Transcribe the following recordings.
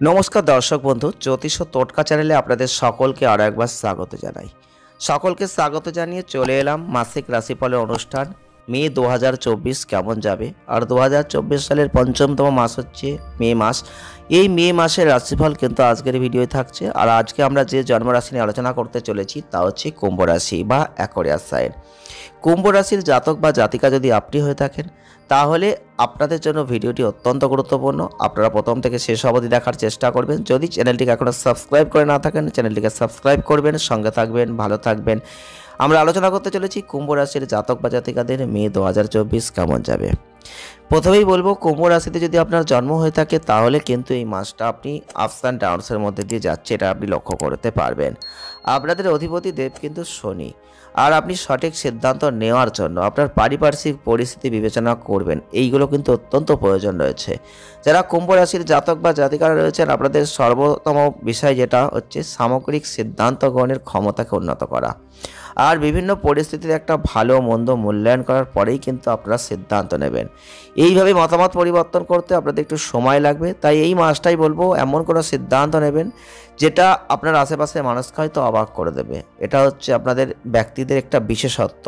নমস্কার দর্শক বন্ধু, জ্যোতিষ ও টোটকা চ্যানেলে আপনাদের সকলকে আরও একবার স্বাগত জানাই। সকলকে স্বাগত জানিয়ে চলে এলাম মাসিক রাশিফলের অনুষ্ঠান। মে 2024 কেমন যাবে, আর 2024 সালের পঞ্চমতম মাস হচ্ছে মে মাস। এই মে মাসের রাশিফল কিন্তু আজকের ভিডিওয় থাকছে। আর আজকে আমরা যে জন্মরাশি নিয়ে আলোচনা করতে চলেছি তা হচ্ছে কুম্ভ রাশি বা অ্যাকোয়ারিয়াস সাইন। কুম্ভ রাশির জাতক বা জাতিকা যদি আপনি হয়ে থাকেন তাহলে আপনাদের জন্য ভিডিওটি অত্যন্ত গুরুত্বপূর্ণ। আপনারা প্রথম থেকে শেষ অবধি দেখার চেষ্টা করবেন। যদি চ্যানেলটিকে এখনও সাবস্ক্রাইব করে না থাকেন চ্যানেলটিকে সাবস্ক্রাইব করবেন, সঙ্গে থাকবেন, ভালো থাকবেন। আমরা আলোচনা করতে চলেছি কুম্ভ রাশির জাতক বা জাতিকাদের মে 2024 কেমন যাবে। প্রথমেই বলবো, কুম্ভ রাশিতে যদি আপনার জন্ম হয়ে থাকে তাহলে কিন্তু এই মাসটা আপনি আপস অ্যান্ড ডাউনসের মধ্যে দিয়ে যাচ্ছে, এটা আপনি লক্ষ্য করতে পারবেন। আপনাদের অধিপতি দেব কিন্তু শনি, আর আপনি সঠিক সিদ্ধান্ত নেওয়ার জন্য আপনার পারিপার্শ্বিক পরিস্থিতি বিবেচনা করবেন, এইগুলো কিন্তু অত্যন্ত প্রয়োজন রয়েছে। যারা কুম্ভ রাশির জাতক বা জাতিকারা রয়েছেন, আপনাদের সর্বোত্তম বিষয় যেটা হচ্ছে সামগ্রিক সিদ্ধান্ত গ্রহণের ক্ষমতাকে উন্নত করা, আর বিভিন্ন পরিস্থিতির একটা ভালো মন্দ মূল্যায়ন করার পরেই কিন্তু আপনারা সিদ্ধান্ত নেবেন। এইভাবে মতামত পরিবর্তন করতে আপনাদের একটু সময় লাগবে। তাই এই মাসটাই বলবো এমন কোনো সিদ্ধান্ত নেবেন যেটা আপনার আশেপাশের মানুষকে হয়তো অবাক করে দেবে। এটা হচ্ছে আপনাদের ব্যক্তিদের একটা বিশেষত্ব।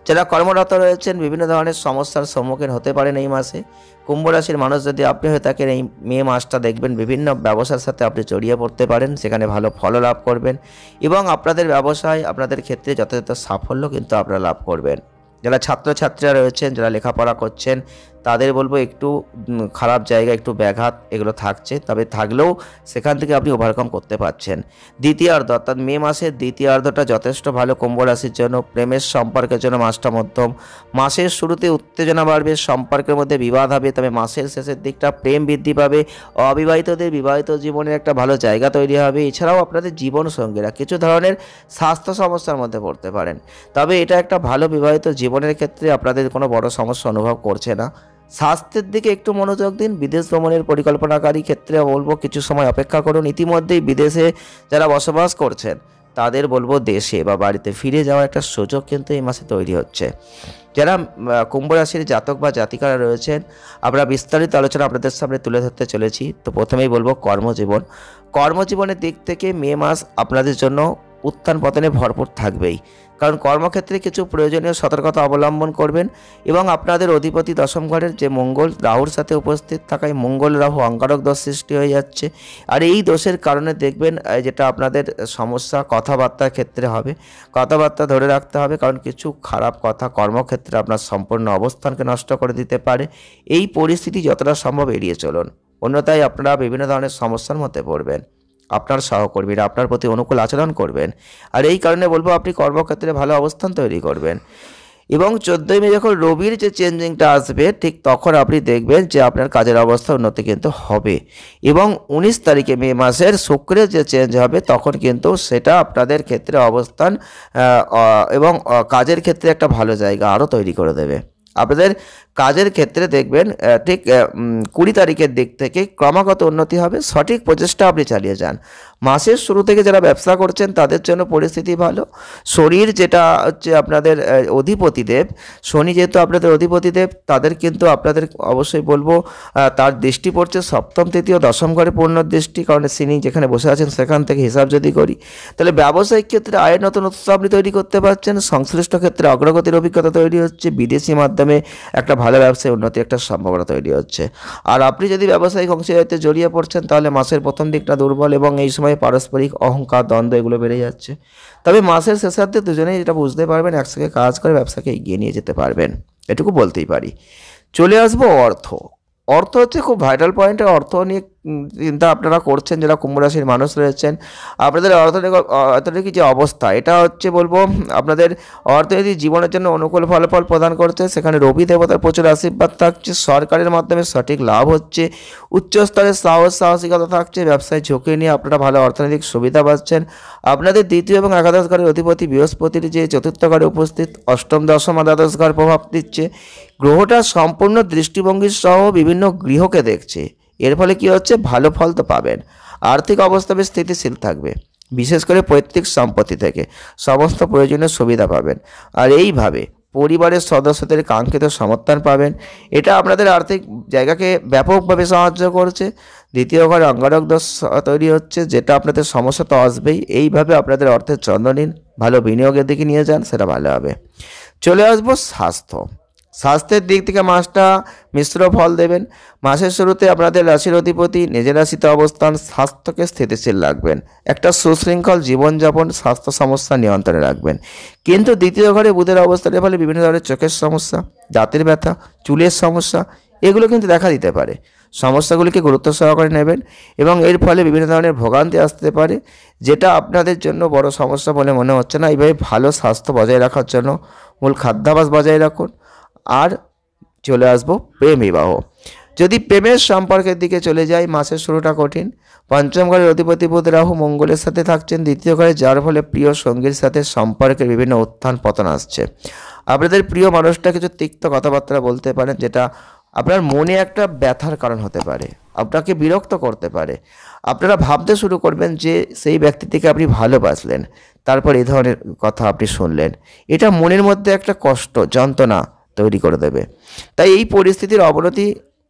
যারা কর্মরত রয়েছেন বিভিন্ন ধরনের সমস্যার সম্মুখীন হতে পারেন এই মাসে। কুম্ভ রাশির মানুষ যদি আপনি হয়ে থাকেন, এই মে মাসটা দেখবেন বিভিন্ন ব্যবসার সাথে আপনি জড়িয়ে পড়তে পারেন, সেখানে ভালো ফল লাভ করবেন এবং আপনাদের ব্যবসায় আপনাদের ক্ষেত্রে যথাযথ সাফল্য কিন্তু আপনারা লাভ করবেন। যারা ছাত্রছাত্রীরা রয়েছেন, যারা লেখাপড়া করছেন, তাদের বলবো একটু খারাপ জায়গা, একটু ব্যাঘাত এগুলো থাকছে, তবে থাকলেও সেখান থেকে আপনি ওভারকাম করতে পারছেন। দ্বিতীয়ার্ধ অর্থাৎ মে মাসের দ্বিতীয়ার্ধটা যথেষ্ট ভালো কুম্ভ রাশির জন্য। প্রেমের সম্পর্কের জন্য মাসটা মধ্যম। মাসের শুরুতে উত্তেজনা বাড়বে, সম্পর্কের মধ্যে বিবাদ হবে, তবে মাসের শেষের দিকটা প্রেম বৃদ্ধি পাবে। অবিবাহিতদের বিবাহিত জীবনের একটা ভালো জায়গা তৈরি হবে। এছাড়াও আপনাদের জীবনসঙ্গীরা কিছু ধরনের স্বাস্থ্য সমস্যার মধ্যে পড়তে পারেন, তবে এটা একটা ভালো বিবাহিত জীবনের ক্ষেত্রে আপনাদের কোনো বড় সমস্যা অনুভব করছে না। স্বাস্থ্যের দিকে একটু মনোযোগ দিন। বিদেশ ভ্রমণের পরিকল্পনাকারী ক্ষেত্রে বলবো কিছু সময় অপেক্ষা করুন। ইতিমধ্যেই বিদেশে যারা বসবাস করছেন তাদের বলবো দেশে বা বাড়িতে ফিরে যাওয়ার একটা সুযোগ কিন্তু এই মাসে তৈরি হচ্ছে। যারা কুম্ভ রাশির জাতক বা জাতিকারা রয়েছেন, আমরা বিস্তারিত আলোচনা আপনাদের সামনে তুলে ধরতে চলেছি। তো প্রথমেই বলবো কর্মজীবনের দিক থেকে মে মাস আপনাদের জন্য উত্থান পতনে ভরপুর থাকবেই, কারণ কর্মক্ষেত্রে কিছু প্রয়োজনীয় সতর্কতা অবলম্বন করবেন এবং আপনাদের অধিপতি দশম ঘরের যে মঙ্গল রাহুর সাথে উপস্থিত থাকায় মঙ্গল রাহু অঙ্গারক দোষ সৃষ্টি হয়ে যাচ্ছে। আর এই দোষের কারণে দেখবেন যেটা আপনাদের সমস্যা কথাবার্তার ক্ষেত্রে হবে, কথাবার্তা ধরে রাখতে হবে, কারণ কিছু খারাপ কথা কর্মক্ষেত্রে আপনার সম্পূর্ণ অবস্থানকে নষ্ট করে দিতে পারে। এই পরিস্থিতি যতটা সম্ভব এড়িয়ে চলুন, অন্যথায় আপনারা বিভিন্ন ধরনের সমস্যার মধ্যে পড়বেন। আপনার সহকর্মীরা আপনার প্রতি অনুকূল আচরণ করবেন, আর এই কারণে বলবো আপনি কর্মক্ষেত্রে ভালো অবস্থান তৈরি করবেন। এবং 14ই মে যখন রবির যে চেঞ্জিংটা আসবে, ঠিক তখন আপনি দেখবেন যে আপনার কাজের অবস্থা উন্নতি কিন্তু হবে। এবং 19 তারিখে মে মাসের শুক্রের যে চেঞ্জ হবে, তখন কিন্তু সেটা আপনাদের ক্ষেত্রে অবস্থান এবং কাজের ক্ষেত্রে একটা ভালো জায়গা আরও তৈরি করে দেবে। আপনাদের কাজের ক্ষেত্রে দেখবেন ঠিক 20 তারিখের দিক থেকে ক্রমাগত উন্নতি হবে। সঠিক প্রচেষ্টা আপনি চালিয়ে যান। মাসের শুরু থেকে যারা ব্যবসা করছেন তাদের জন্য পরিস্থিতি ভালো। শনির যেটা হচ্ছে আপনাদের অধিপতিদেব, শনি যেহেতু আপনাদের অধিপতিদেব, তাদের কিন্তু আপনাদের অবশ্যই বলবো তার দৃষ্টি পড়ছে সপ্তম তৃতীয় দশম ঘরে পূর্ণ দৃষ্টি, কারণ তিনি যেখানে বসে আছেন সেখান থেকে হিসাব যদি করি তাহলে ব্যবসায়িক ক্ষেত্রে আয়ের নতুন উৎস আপনি তৈরি করতে পারছেন। সংশ্লিষ্ট ক্ষেত্রে অগ্রগতির অভিজ্ঞতা তৈরি হচ্ছে। বিদেশি মাধ্যমে একটা ভালো ব্যবসায় উন্নতি একটা সম্ভাবনা তৈরি হচ্ছে। আর আপনি যদি ব্যবসায়িক অংশীদারিত্বে জড়িয়ে পড়ছেন তাহলে মাসের প্রথম দিকটা দুর্বল এবং এই সময় পারস্পরিক অহংকার দ্বন্দ্ব এগুলো বেড়ে যাচ্ছে। তবে মাসের শেষার্ধে দুজনেই যেটা বুঝতে পারবেন, একসঙ্গে কাজ করে ব্যবসাকে এগিয়ে নিয়ে যেতে পারবেন, এটুকু বলতেই পারি। চলে আসবো অর্থ হচ্ছে খুব ভাইটাল পয়েন্ট। অর্থ নিয়ে চিন্তা আপনারা করছেন যারা কুম্ভ রাশির মানুষ রয়েছেন, আপনাদের অর্থনৈতিক যে অবস্থা এটা হচ্ছে বলবো আপনাদের অর্থনৈতিক জীবনের জন্য অনুকূল ফলাফল প্রদান করছে। সেখানে রবি দেবতার প্রচুর আশীর্বাদ থাকছে, সরকারের মাধ্যমে সঠিক লাভ হচ্ছে, উচ্চস্তরের সাহসিকতা থাকছে, ব্যবসায় ঝুঁকি নিয়ে আপনারা ভালো অর্থনৈতিক সুবিধা পাচ্ছেন। আপনাদের দ্বিতীয় এবং একাদশ ঘরের অধিপতি বৃহস্পতির যে চতুর্থ ঘরে উপস্থিত, অষ্টম দশম আর দ্বাদশ ঘর প্রভাব দিচ্ছে। গ্রহটা সম্পূর্ণ দৃষ্টিভঙ্গি সহ বিভিন্ন গৃহকে দেখছে। এর ফলে কি হচ্ছে, ভালো ফল তো পাবেন। আর্থিক অবস্থা বেশ স্থিতিশীল থাকবে, বিশেষ করে পৈতৃক সম্পত্তি থেকে সমস্ত প্রয়োজনীয় সুবিধা পাবেন। আর এইভাবে পরিবারের সদস্যদের কাঙ্ক্ষিত সমর্থন পাবেন। এটা আপনাদের আর্থিক জায়গাকে ব্যাপকভাবে সাহায্য করছে। দ্বিতীয় ঘরে অঙ্গারক দোষ তৈরি হচ্ছে, যেটা আপনাদের সমস্যা তো আসবেই। এইভাবে আপনাদের অর্থের যত্ন নিন, ভালো বিনিয়োগের দিকে নিয়ে যান, সেটা ভালো হবে। চলে আসবো স্বাস্থ্য। স্বাস্থ্যের দিক থেকে মাসটা মিশ্র ফল দেবেন। মাসের শুরুতে আপনাদের রাশির অধিপতি নিজের রাশিতে অবস্থান স্বাস্থ্যকে স্থিতিশীল রাখবেন। একটা সুশৃঙ্খল জীবনযাপন স্বাস্থ্য সমস্যা নিয়ন্ত্রণে রাখবেন। কিন্তু দ্বিতীয় ঘরে বুধের অবস্থানের ফলে বিভিন্ন ধরনের চোখের সমস্যা, দাঁতের ব্যথা, চুলের সমস্যা এগুলো কিন্তু দেখা দিতে পারে। সমস্যাগুলিকে গুরুত্ব সহকারে নেবেন এবং এর ফলে বিভিন্ন ধরনের ভোগান্তি আসতে পারে, যেটা আপনাদের জন্য বড় সমস্যা বলে মনে হচ্ছে না। এইভাবে ভালো স্বাস্থ্য বজায় রাখার জন্য মূল খাদ্যাভ্যাস বজায় রাখুন। আর চলে আসবো প্রেম বিবাহ। যদি প্রেমের সম্পর্কের দিকে চলে যাই, মাসের শুরুটা কঠিন। পঞ্চম ঘরের অধিপতি বুধ রাহু মঙ্গলের সাথে থাকছেন দ্বিতীয় ঘরে, যার ফলে প্রিয় সঙ্গীর সাথে সম্পর্কের বিভিন্ন উত্থান পতন আসছে। আপনাদের প্রিয় মানুষটা কিছু তিক্ত কথাবার্তা বলতে পারেন, যেটা আপনার মনে একটা ব্যথার কারণ হতে পারে, আপনাকে বিরক্ত করতে পারে। আপনারা ভাবতে শুরু করবেন যে সেই ব্যক্তিটিকে আপনি ভালোবাসলেন, তারপর এই ধরনের কথা আপনি শুনলেন। এটা মনের মধ্যে একটা কষ্ট, যন্ত্রণা তৈরি করে দেবে। তাই এই পরিস্থিতির অবনতি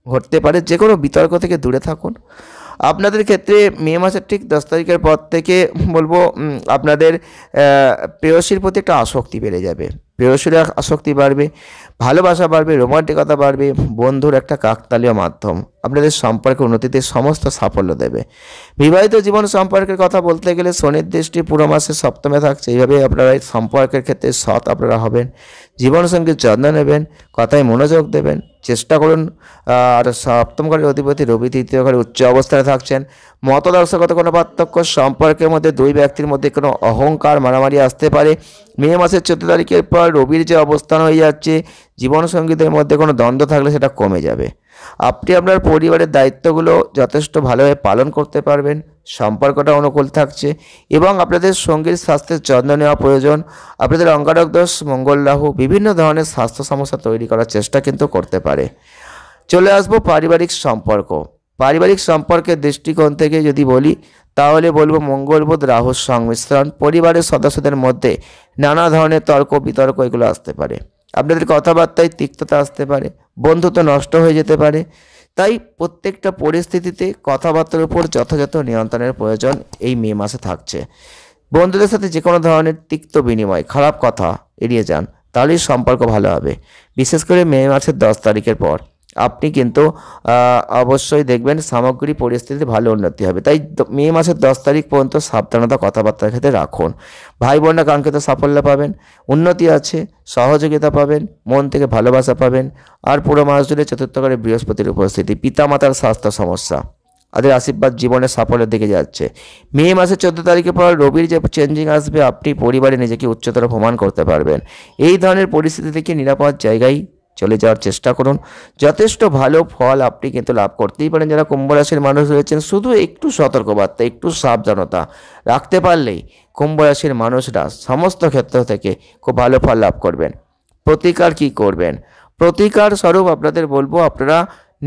ঘটতে পারে। যে কোনো বিতর্ক থেকে দূরে থাকুন। আপনাদের ক্ষেত্রে মে মাসের ঠিক 10 তারিখের পর থেকে বলবো আপনাদের প্রেয়সীর প্রতি একটা আসক্তি বেড়ে যাবে। প্রেয়সীর আসক্তি বাড়বে, ভালোবাসা বাড়বে, রোমান্টিকতা বাড়বে, বন্ধুর একটা কাকতালীয় মাধ্যম আপনাদের সম্পর্কের উন্নতিতে সমস্ত সাফল্য দেবে। বিবাহিত জীবন সম্পর্কের কথা বলতে গেলে শনির দৃষ্টি পুরো মাসে সপ্তমে থাকছে। এইভাবে আপনারা এই সম্পর্কের ক্ষেত্রে সৎ আপনারা হবেন, জীবনসঙ্গীর যত্ন নেবেন, কথায় মনোযোগ দেবেন, চেষ্টা করুন। আর সপ্তম ঘরের অধিপতি রবি তৃতীয় ঘরে উচ্চ অবস্থায় থাকছেন। মতদর্শগত কোনো পার্থক্য, সম্পর্কের মধ্যে দুই ব্যক্তির মধ্যে কোনো অহংকার মারামারি আসতে পারে। মে মাসের 14 তারিখের পর রবির যে অবস্থান হয়ে যাচ্ছে, জীবনসঙ্গীদের মধ্যে কোনো দ্বন্দ্ব থাকলে সেটা কমে যাবে। আপনি আপনার পরিবারের দায়িত্বগুলো যথেষ্ট ভালোভাবে পালন করতে পারবেন, সম্পর্কটা অনুকূল থাকছে এবং আপনাদের সঙ্গীর স্বাস্থ্যের যত্ন নেওয়া প্রয়োজন। আপনাদের অঙ্গারক দোষ, মঙ্গল রাহু বিভিন্ন ধরনের স্বাস্থ্য সমস্যা তৈরি করার চেষ্টা কিন্তু করতে পারে। চলে আসবো পারিবারিক সম্পর্ক। পারিবারিক সম্পর্কের দৃষ্টিকোণ থেকে যদি বলি, তাহলে বলবো মঙ্গল বুধ রাহুর সংমিশ্রণ পরিবারের সদস্যদের মধ্যে নানা ধরনের তর্ক বিতর্ক এগুলো আসতে পারে। আপনাদের কথাবার্তায় তিক্ততা আসতে পারে, বন্ধুত্ব নষ্ট হয়ে যেতে পারে। তাই প্রত্যেকটা পরিস্থিতিতে কথাবার্তার উপর যথাযথ নিয়ন্ত্রণের প্রয়োজন এই মে মাসে থাকছে। বন্ধুদের সাথে যে কোনো ধরনের তিক্ত বিনিময়, খারাপ কথা এড়িয়ে যান, তাহলেই সম্পর্ক ভালো হবে। বিশেষ করে মে মাসের 10 তারিখের পর আপনি কিন্তু অবশ্যই দেখবেন সামগ্রিক পরিস্থিতিতে ভালো উন্নতি হবে। তাই মে মাসের 10 তারিখ পর্যন্ত সাবধানতা কথাবার্তার ক্ষেত্রে রাখুন। ভাই বোনরা কাঙ্ক্ষিত সাফল্য পাবেন, উন্নতি আছে, সহযোগিতা পাবেন, মন থেকে ভালোবাসা পাবেন। আর পুরো মাস জুড়ে চতুর্থ ঘরে বৃহস্পতির উপস্থিতি, পিতামাতার স্বাস্থ্য সমস্যা, তাদের আশীর্বাদ জীবনের সাফল্যের দিকে যাচ্ছে। মে মাসের 14 তারিখের পর রবির যে চেঞ্জিং আসবে, আপনি পরিবারে নিজেকে উচ্চতর প্রমাণ করতে পারবেন। এই ধরনের পরিস্থিতি থেকে নিরাপদ জায়গায় চলে যাওয়ার চেষ্টা করুন, যথেষ্ট ভালো ফল আপনি কিন্তু লাভ করতেই পারেন। যারা কুম্ভ রাশির মানুষ রয়েছেন, শুধু একটু সতর্কবার্তা, একটু সাবধানতা রাখতে পারলেই কুম্ভ রাশির মানুষরা সমস্ত ক্ষেত্র থেকে খুব ভালো ফল লাভ করবেন। প্রতিকার কি করবেন? প্রতিকার স্বরূপ আপনাদের বলবো, আপনারা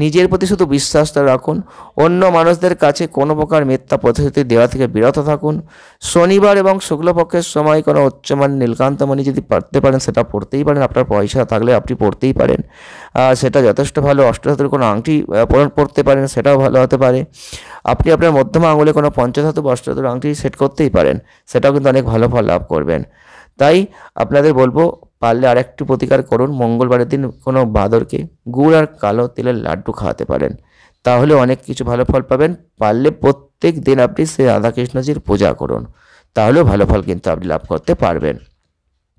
নিজের প্রতি শুধু বিশ্বাসটা রাখুন, অন্য মানুষদের কাছে কোনো প্রকার মিথ্যা প্রতিশ্রুতি দেওয়া থেকে বিরত থাকুন। শনিবার এবং শুক্লপক্ষের সময় কোনো উচ্চমানের নীলকান্তমণি যদি পড়তে পারেন, সেটা পড়তেই পারেন। আপনার পয়সা থাকলে আপনি পড়তেই পারেন, সেটা যথেষ্ট ভালো। অষ্টধাতুর কোনো আংটি পড়তে পারেন, সেটাও ভালো হতে পারে। আপনি আপনার মধ্যমা আঙুলে কোনো পঞ্চধাতু বা অষ্টধাতুর আংটি সেট করতেই পারেন, সেটাও কিন্তু অনেক ভালো ফল লাভ করবেন। তাই আপনাদের বলবো, পারলে আরেকটু প্রতিকার করুন। মঙ্গলবারের দিন কোনো বাঁদরকে গুড় আর কালো তিলের লাড্ডু খাওয়াতে পারেন, তাহলে অনেক কিছু ভালো ফল পাবেন। পারলে প্রত্যেক দিন আপনি সেই রাধাকৃষ্ণজির পূজা করুন, তাহলেও ভালো ফল কিন্তু আপনি লাভ করতে পারবেন।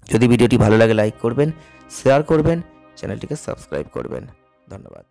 যদি ভিডিওটি ভালো লাগে লাইক করবেন, শেয়ার করবেন, চ্যানেলটিকে সাবস্ক্রাইব করবেন। ধন্যবাদ।